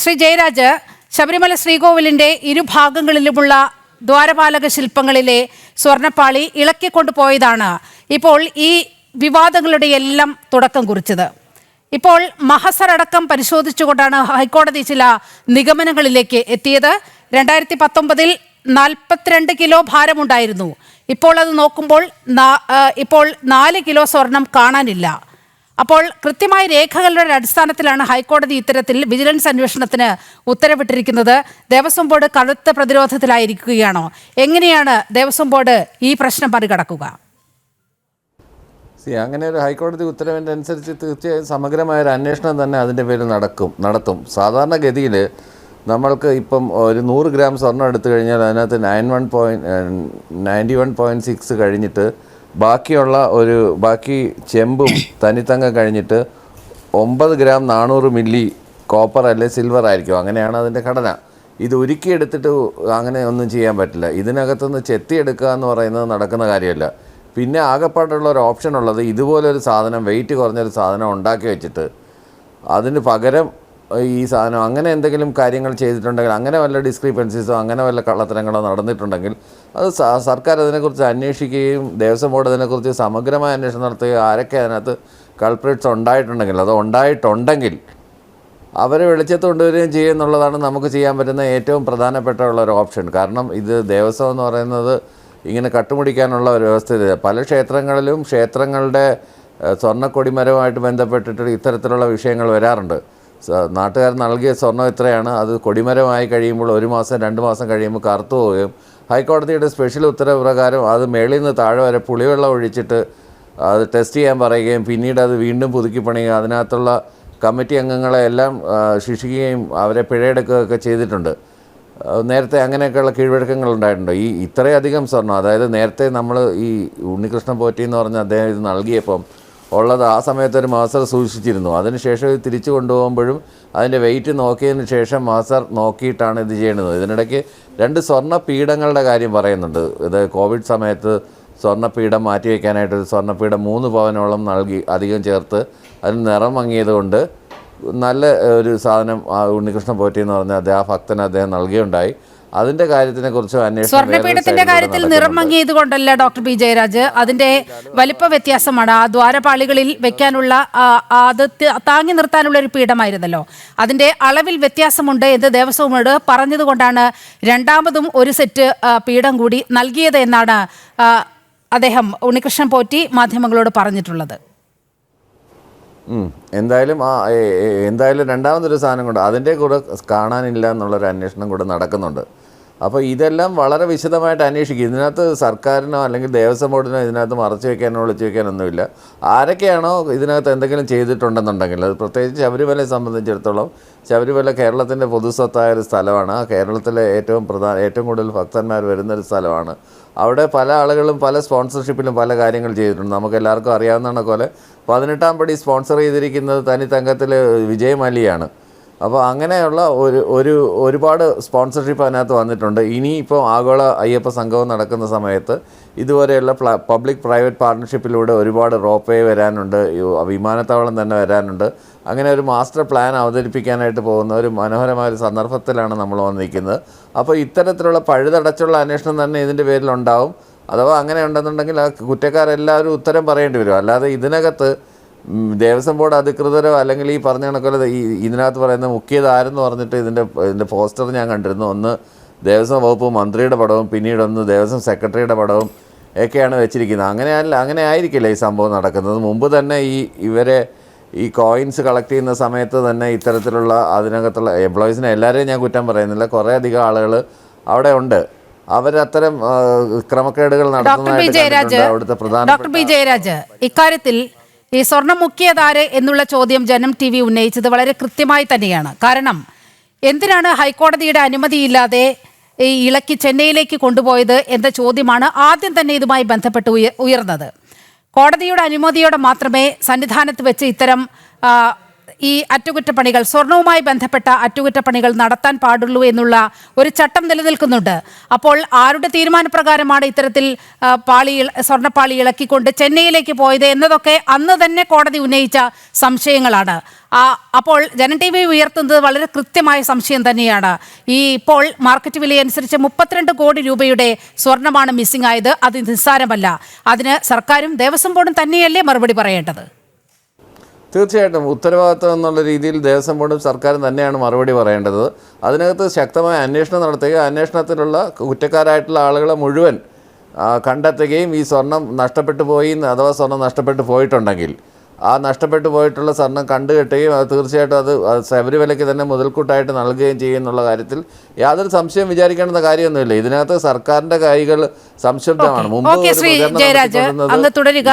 ശ്രീ ജയരാജ്, ശബരിമല ശ്രീകോവിലിന്റെ ഇരുഭാഗങ്ങളിലുമുള്ള ദ്വാരപാലക ശില്പങ്ങളിലെ സ്വർണ്ണപ്പാളി ഇളക്കിക്കൊണ്ടുപോയതാണ് ഇപ്പോൾ ഈ വിവാദങ്ങളുടെ എല്ലാം തുടക്കം കുറിച്ചത്. ഇപ്പോൾ മഹസർ അടക്കം പരിശോധിച്ചുകൊണ്ടാണ് ഹൈക്കോടതി ചില നിഗമനങ്ങളിലേക്ക് എത്തിയത്. 2019 42 കിലോ ഭാരമുണ്ടായിരുന്നു. ഇപ്പോൾ അത് നോക്കുമ്പോൾ ഇപ്പോൾ 4 കിലോ സ്വർണം കാണാനില്ല. അപ്പോൾ കൃത്യമായ രേഖകളുടെ അടിസ്ഥാനത്തിലാണ് ഹൈക്കോടതി ഇത്തരത്തിൽ വിജിലൻസ് അന്വേഷണത്തിന് ഉത്തരവിട്ടിരിക്കുന്നത്. ദേവസ്വം ബോർഡ് കടുത്ത പ്രതിരോധത്തിലായിരിക്കുകയാണോ? എങ്ങനെയാണ് ദേവസ്വം ബോർഡ് ഈ പ്രശ്നം മറികടക്കുക? അങ്ങനെ ഒരു ഹൈക്കോടതി ഉത്തരവിൻ്റെ അനുസരിച്ച് തീർച്ചയായും സമഗ്രമായൊരു അന്വേഷണം തന്നെ അതിൻ്റെ പേരിൽ നടത്തും. സാധാരണഗതിയിൽ നമ്മൾക്ക് ഇപ്പം ഒരു 100 ഗ്രാം സ്വർണ്ണം എടുത്തു കഴിഞ്ഞാൽ അതിനകത്ത് 91.6 കഴിഞ്ഞിട്ട് ബാക്കി ചെമ്പും തനിത്തങ്കം കഴിഞ്ഞിട്ട് 9 ഗ്രാം 400 മില്ലി കോപ്പർ അല്ലെ സിൽവർ ആയിരിക്കും. അങ്ങനെയാണ് അതിൻ്റെ ഘടന. ഇത് ഉരുക്കിയെടുത്തിട്ട് അങ്ങനെ ഒന്നും ചെയ്യാൻ പറ്റില്ല. ഇതിനകത്തുനിന്ന് ചെത്തിയെടുക്കുക എന്ന് പറയുന്നത് നടക്കുന്ന കാര്യമല്ല. പിന്നെ ആകെപ്പാടുള്ള ഒരു ഓപ്ഷൻ ഉള്ളത് ഇതുപോലൊരു സാധനം, വെയിറ്റ് കുറഞ്ഞൊരു സാധനം ഉണ്ടാക്കി വെച്ചിട്ട് അതിന് പകരം ഈ സാധനം അങ്ങനെ എന്തെങ്കിലും കാര്യങ്ങൾ ചെയ്തിട്ടുണ്ടെങ്കിൽ, അങ്ങനെ വല്ല ഡിസ്ക്രിപ്പൻസീസോ അങ്ങനെ വല്ല കള്ളത്തരങ്ങളോ നടന്നിട്ടുണ്ടെങ്കിൽ അത് സർക്കാർ അതിനെക്കുറിച്ച് അന്വേഷിക്കുകയും ദേവസ്വം ബോർഡ് അതിനെക്കുറിച്ച് സമഗ്രമായ അന്വേഷണം നടത്തുകയും ആരൊക്കെ അതിനകത്ത് കൾപ്രിറ്റ്സ് ഉണ്ടായിട്ടുണ്ടെങ്കിൽ, അത് ഉണ്ടായിട്ടുണ്ടെങ്കിൽ അവരെ വെളിച്ചത്ത് കൊണ്ടുവരികയും ചെയ്യുമെന്നുള്ളതാണ് നമുക്ക് ചെയ്യാൻ പറ്റുന്ന ഏറ്റവും പ്രധാനപ്പെട്ട ഒരു ഓപ്ഷൻ. കാരണം ഇത് ദേവസ്വം എന്ന് പറയുന്നത് ഇങ്ങനെ കട്ടുമുടിക്കാനുള്ള ഒരു വ്യവസ്ഥ. പല ക്ഷേത്രങ്ങളിലും ക്ഷേത്രങ്ങളുടെ സ്വർണ്ണക്കൊടിമരവുമായിട്ട് ബന്ധപ്പെട്ടിട്ട് ഇത്തരത്തിലുള്ള വിഷയങ്ങൾ വരാറുണ്ട്. നാട്ടുകാർ നൽകിയ സ്വർണ്ണം ഇത്രയാണ്, അത് കൊടിമരമായി കഴിയുമ്പോൾ 1 മാസം 2 മാസം കഴിയുമ്പോൾ കറുത്തു പോവുകയും ഹൈക്കോടതിയുടെ സ്പെഷ്യൽ ഉത്തരവ് പ്രകാരം അത് മേളിൽ നിന്ന് താഴെ വരെ പുളിവെള്ളം ഒഴിച്ചിട്ട് അത് ടെസ്റ്റ് ചെയ്യാൻ പറയുകയും പിന്നീട് അത് വീണ്ടും പുതുക്കി പണിയുകയും അതിനകത്തുള്ള കമ്മിറ്റി അംഗങ്ങളെ എല്ലാം ശിക്ഷിക്കുകയും അവരെ പിഴയെടുക്കുകയൊക്കെ ചെയ്തിട്ടുണ്ട്. നേരത്തെ അങ്ങനെയൊക്കെയുള്ള കീഴ്വഴക്കങ്ങൾ ഉണ്ടായിട്ടുണ്ട്. ഇത്രയധികം സ്വർണ്ണം, അതായത് നേരത്തെ നമ്മൾ ഈ ഉണ്ണികൃഷ്ണൻ പോറ്റി എന്ന് പറഞ്ഞ അദ്ദേഹം ഇത് നൽകിയപ്പം ഉള്ളത് ആ സമയത്ത് ഒരു മാസ്റ്റർ സൂക്ഷിച്ചിരുന്നു. അതിനുശേഷം ഇത് തിരിച്ചു കൊണ്ടുപോകുമ്പോഴും അതിൻ്റെ വെയിറ്റ് നോക്കിയതിന് ശേഷം മാസ്റ്റർ നോക്കിയിട്ടാണ് ഇത് ചെയ്യുന്നത്. ഇതിനിടയ്ക്ക് 2 സ്വർണ്ണപ്പീഠങ്ങളുടെ കാര്യം പറയുന്നുണ്ട്. ഇത് കോവിഡ് സമയത്ത് സ്വർണ്ണപ്പീഠം മാറ്റിവെക്കാനായിട്ടൊരു സ്വർണ്ണപ്പീഠം 3 പവനോളം നൽകി അധികം ചേർത്ത് അതിന് നിറം മങ്ങിയതുകൊണ്ട് നല്ല ഒരു സാധനം ഉണ്ണികൃഷ്ണൻ പോറ്റി എന്ന് പറഞ്ഞ ആ ഭക്തന് അദ്ദേഹം നൽകുകയുണ്ടായി. അതിന്റെ കാര്യത്തിനെ കുറിച്ച് അന്വേഷണം, സ്വർണ്ണപീഠത്തിന്റെ കാര്യത്തിൽ നിറം മങ്ങിയത് കൊണ്ടല്ല ഡോക്ടർ പി ജയരാജ്, അതിന്റെ വലിപ്പ വ്യത്യാസമാണ്. ആ ദ്വാരപാളികളിൽ വെക്കാനുള്ള അത് താങ്ങി നിർത്താനുള്ള ഒരു പീഠമായിരുന്നല്ലോ, അതിന്റെ അളവിൽ വ്യത്യാസമുണ്ട് എന്ന് ദേവസ്വം ബോർഡ് പറഞ്ഞതുകൊണ്ടാണ് രണ്ടാമതും ഒരു സെറ്റ് പീഠം കൂടി നൽകിയത് എന്നാണ് അദ്ദേഹം ഉണ്ണികൃഷ്ണൻ പോറ്റി മാധ്യമങ്ങളോട് പറഞ്ഞിട്ടുള്ളത്. എന്തായാലും രണ്ടാമതൊരു സാധനം കൊണ്ട് അതിൻ്റെ കൂടെ കാണാനില്ല എന്നുള്ളൊരു അന്വേഷണം കൂടെ നടക്കുന്നുണ്ട്. അപ്പോൾ ഇതെല്ലാം വളരെ വിശദമായിട്ട് അന്വേഷിക്കും. ഇതിനകത്ത് സർക്കാരിനോ അല്ലെങ്കിൽ ദേവസ്വം ബോർഡിനോ ഇതിനകത്ത് മറച്ചു വയ്ക്കാനോ ഒളിച്ചു വയ്ക്കാനൊന്നുമില്ല. ആരൊക്കെയാണോ ഇതിനകത്ത് എന്തെങ്കിലും ചെയ്തിട്ടുണ്ടെന്നുണ്ടെങ്കിൽ, അത് പ്രത്യേകിച്ച് ശബരിമലയെ സംബന്ധിച്ചിടത്തോളം ശബരിമല കേരളത്തിൻ്റെ പൊതുസ്വത്തായ ഒരു സ്ഥലമാണ്. ആ കേരളത്തിലെ ഏറ്റവും കൂടുതൽ ഭക്തന്മാർ വരുന്നൊരു സ്ഥലമാണ്. അവിടെ പല ആളുകളും പല സ്പോൺസർഷിപ്പിലും പല കാര്യങ്ങൾ ചെയ്തിട്ടുണ്ട്. നമുക്ക് എല്ലാവർക്കും അറിയാവുന്ന പോലെ 18ാം പടി സ്പോൺസർ ചെയ്തിരിക്കുന്നത് തനിത്തങ്കത്തിൽ വിജയ് മല്യയാണ്. അപ്പോൾ അങ്ങനെയുള്ള ഒരുപാട് സ്പോൺസർഷിപ്പ് അതിനകത്ത് വന്നിട്ടുണ്ട്. ഇനിയിപ്പോൾ ആഗോള അയ്യപ്പ സംഗമം നടക്കുന്ന സമയത്ത് ഇതുവരെയുള്ള പബ്ലിക് പ്രൈവറ്റ് പാർട്ണർഷിപ്പിലൂടെ ഒരുപാട് റോപ്പ് വേ വരാനുണ്ട്, വിമാനത്താവളം തന്നെ വരാനുണ്ട്. അങ്ങനെ ഒരു മാസ്റ്റർ പ്ലാൻ അവതരിപ്പിക്കാനായിട്ട് പോകുന്ന ഒരു മനോഹരമായ ഒരു സന്ദർഭത്തിലാണ് നമ്മൾ വന്നിരിക്കുന്നത്. അപ്പോൾ ഇത്തരത്തിലുള്ള പഴുതടച്ചുള്ള അന്വേഷണം തന്നെ ഇതിൻ്റെ പേരിലുണ്ടാവും. അഥവാ അങ്ങനെ ഉണ്ടെന്നുണ്ടെങ്കിൽ ആ കുറ്റക്കാരെല്ലാവരും ഉത്തരം പറയേണ്ടി വരും. അല്ലാതെ ഇതിനകത്ത് ദേവസ്വം ബോർഡ് അധികൃതരോ അല്ലെങ്കിൽ ഈ പറഞ്ഞ കണക്കല്ല ഇതിനകത്ത് പറയുന്ന മുഖ്യതാരെന്ന് പറഞ്ഞിട്ട് ഇതിൻ്റെ പോസ്റ്റർ ഞാൻ കണ്ടിരുന്നു. ഒന്ന് ദേവസ്വം വകുപ്പ് മന്ത്രിയുടെ പടവും പിന്നീടൊന്ന് ദേവസ്വം സെക്രട്ടറിയുടെ പടവും ഒക്കെയാണ് വെച്ചിരിക്കുന്നത്. അങ്ങനെ ആയിരിക്കില്ല ഈ സംഭവം നടക്കുന്നത്. മുമ്പ് തന്നെ ഇവരെ ഈ കോയിൻസ് കളക്ട് ചെയ്യുന്ന സമയത്ത് തന്നെ ഇത്തരത്തിലുള്ള അതിനകത്തുള്ള എംപ്ലോയീസിനെ എല്ലാവരെയും ഞാൻ കുറ്റം പറയുന്നില്ല, കുറേ അധികം ആളുകൾ അവിടെ ഉണ്ട്. അവരത്തരം ക്രമക്കേടുകൾ നടത്തുന്നതായിട്ട് അവിടുത്തെ പ്രധാന. ഡോക്ടർ പി ജയരാജ്, ഇക്കാര്യത്തിൽ ഈ സ്വർണം മുക്കിയതാര് എന്നുള്ള ചോദ്യം ജനം TV ഉന്നയിച്ചത് വളരെ കൃത്യമായി തന്നെയാണ്. കാരണം എന്തിനാണ് ഹൈക്കോടതിയുടെ അനുമതിയില്ലാതെ ഈ ഇളക്കി ചെന്നൈയിലേക്ക് കൊണ്ടുപോയത് എന്ന ചോദ്യമാണ് ആദ്യം തന്നെ ഇതുമായി ബന്ധപ്പെട്ട് ഉയർന്നത്. കോടതിയുടെ അനുമതിയോടെ മാത്രമേ സന്നിധാനത്ത് വെച്ച് ഇത്തരം ഈ അറ്റകുറ്റപ്പണികൾ, സ്വർണവുമായി ബന്ധപ്പെട്ട അറ്റകുറ്റപ്പണികൾ നടത്താൻ പാടുള്ളൂ എന്നുള്ള ഒരു ചട്ടം നിലനിൽക്കുന്നുണ്ട്. അപ്പോൾ ആരുടെ തീരുമാനപ്രകാരമാണ് ഇത്തരത്തിൽ സ്വർണ്ണപ്പാളി ഇളക്കിക്കൊണ്ട് ചെന്നൈയിലേക്ക് പോയത് എന്നതൊക്കെ അന്ന് തന്നെ കോടതി ഉന്നയിച്ച സംശയങ്ങളാണ്. അപ്പോൾ ജനം ടി വി ഉയർത്തുന്നത് വളരെ കൃത്യമായ സംശയം തന്നെയാണ്. ഇപ്പോൾ മാർക്കറ്റ് വിലയനുസരിച്ച് 32 കോടി രൂപയുടെ സ്വർണമാണ് മിസ്സിംഗ് ആയത്. അത് നിസ്സാരമല്ല. അതിന് സർക്കാരും ദേവസ്വം ബോർഡും തന്നെയല്ലേ മറുപടി പറയേണ്ടത്? തീർച്ചയായിട്ടും ഉത്തരവാദിത്വം എന്നുള്ള രീതിയിൽ ദേവസ്വം ബോർഡും സർക്കാരും തന്നെയാണ് മറുപടി പറയേണ്ടത്. അതിനകത്ത് ശക്തമായ അന്വേഷണം നടത്തുകയും അന്വേഷണത്തിലുള്ള കുറ്റക്കാരായിട്ടുള്ള ആളുകളെ മുഴുവൻ കണ്ടെത്തുകയും ഈ സ്വർണം നഷ്ടപ്പെട്ടു പോയി അഥവാ സ്വർണം നഷ്ടപ്പെട്ടു പോയിട്ടുണ്ടെങ്കിൽ ആ നഷ്ടപ്പെട്ടു പോയിട്ടുള്ള സ്വർണം കണ്ടുകെട്ടുകയും അത് തീർച്ചയായിട്ടും അത് ശബരിമലയ്ക്ക് തന്നെ മുതൽക്കൂട്ടായിട്ട് നൽകുകയും ചെയ്യുന്നുള്ള കാര്യത്തിൽ യാതൊരു സംശയം വിചാരിക്കേണ്ട കാര്യമൊന്നുമില്ല. ഇതിനകത്ത് സർക്കാരിൻ്റെ കൈകൾ സംശുദ്ധമാണ്. മുമ്പ് ജയരാജ് അങ്ങ് തുടരുക.